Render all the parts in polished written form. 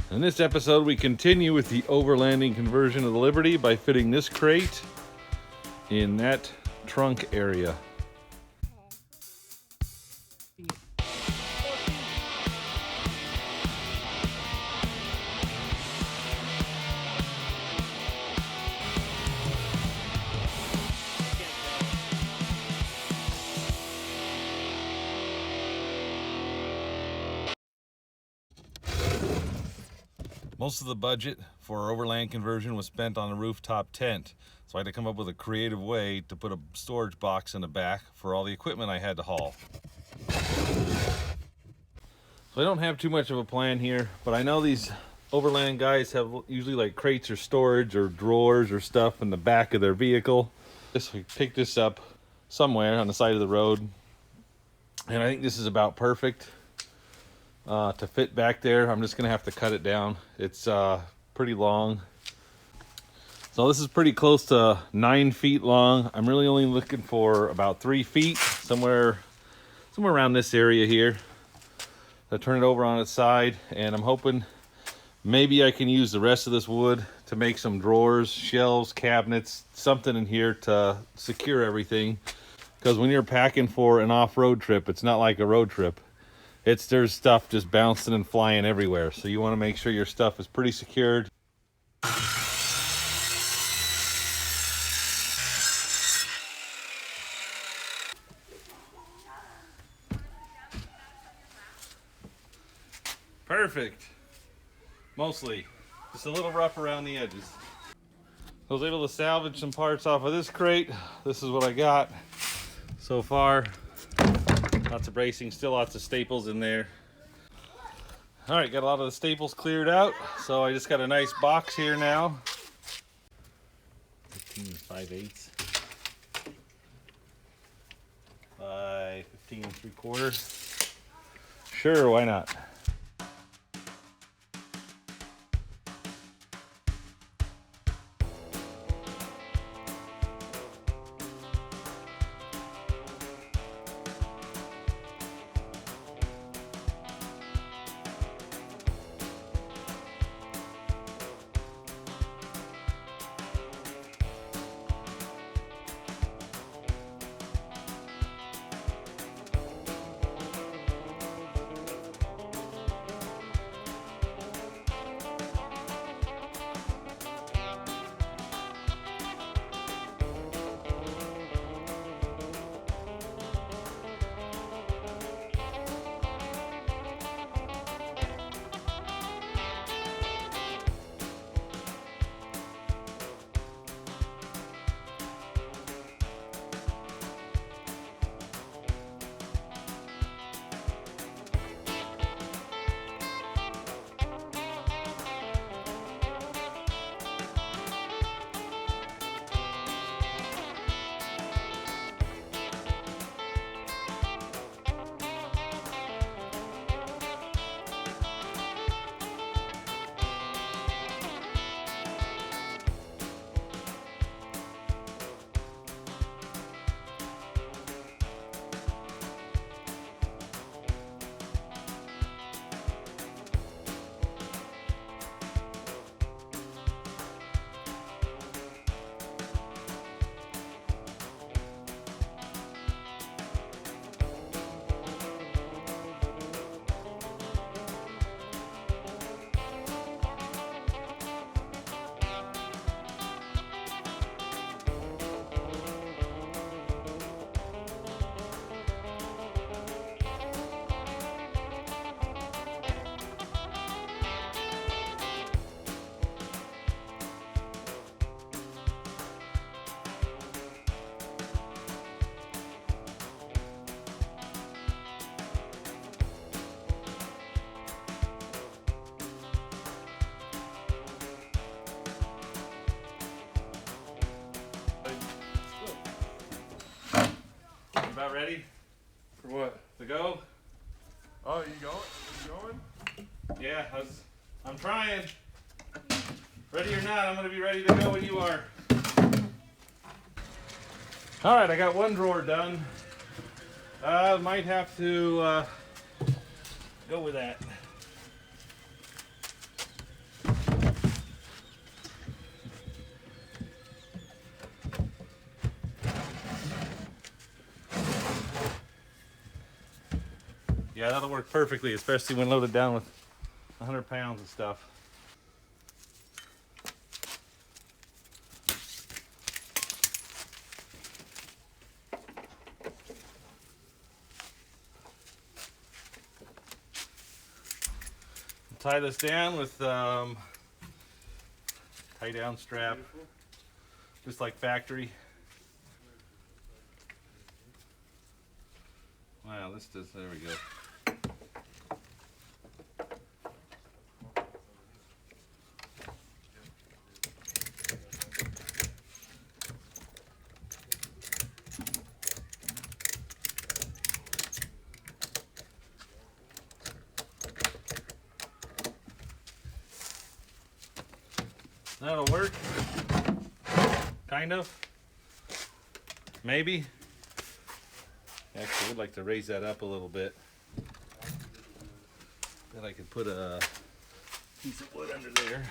In this episode, we continue with the overlanding conversion of the Liberty by fitting this crate in that trunk area. Most of the budget for our overland conversion was spent on a rooftop tent, so I had to come up with a creative way to put a storage box in the back for all the equipment I had to haul. So I don't have too much of a plan here, but I know these overland guys have usually like crates or storage or drawers or stuff in the back of their vehicle. We picked this up somewhere on the side of the road, and I think this is about perfect to fit back there. I'm just gonna have to cut it down. It's pretty long, so this is pretty close to 9 feet long. I'm really only looking for about 3 feet, somewhere around this area here. I turn it over on its side, and I'm hoping maybe I can use the rest of this wood to make some drawers, shelves, cabinets, something in here to secure everything, because when you're packing for an off-road trip, it's not like a road trip. There's stuff just bouncing and flying everywhere, so you want to make sure your stuff is pretty secured. Perfect. Mostly. Just a little rough around the edges. I was able to salvage some parts off of this crate. This is what I got so far. Lots of bracing, still lots of staples in there. All right, got a lot of the staples cleared out, so I just got a nice box here now. 15 5/8 by 15 3/4. Sure, why not? About ready? For what? To go? Oh, you going? You going? Yeah, I'm trying. Ready or not, I'm gonna be ready to go when you are. All right, I got one drawer done. Might have to go with that. Yeah, that'll work perfectly, especially when loaded down with 100 pounds of stuff. Tie this down with tie down strap, just like factory. Wow, this does, there we go. That'll work. Kind of. Maybe. Actually, I would like to raise that up a little bit. Then I could put a piece of wood under there.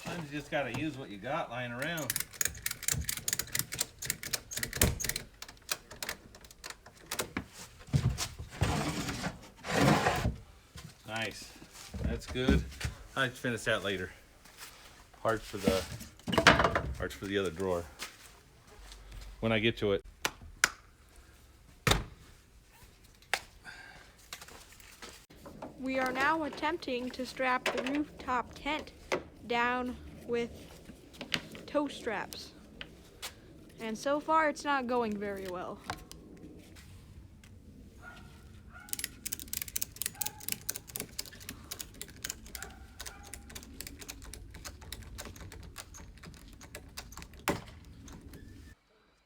Sometimes you just gotta use what you got lying around. Nice. That's good. I'll finish that later. Parts for the other drawer. When I get to it. We are now attempting to strap the rooftop tent down with tow straps. And so far it's not going very well.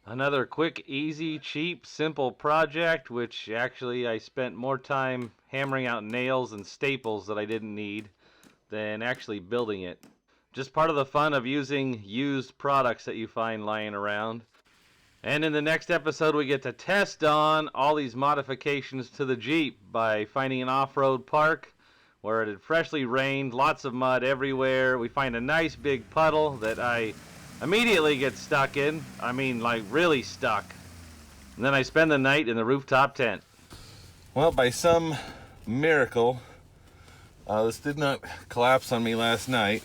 Another quick, easy, cheap, simple project, which actually I spent more time hammering out nails and staples that I didn't need than actually building it. Just part of the fun of using used products that you find lying around. And in the next episode, we get to test on all these modifications to the Jeep by finding an off-road park where it had freshly rained, lots of mud everywhere. We find a nice big puddle that I immediately get stuck in. I mean, like really stuck. And then I spend the night in the rooftop tent. Well, by some miracle, this did not collapse on me last night.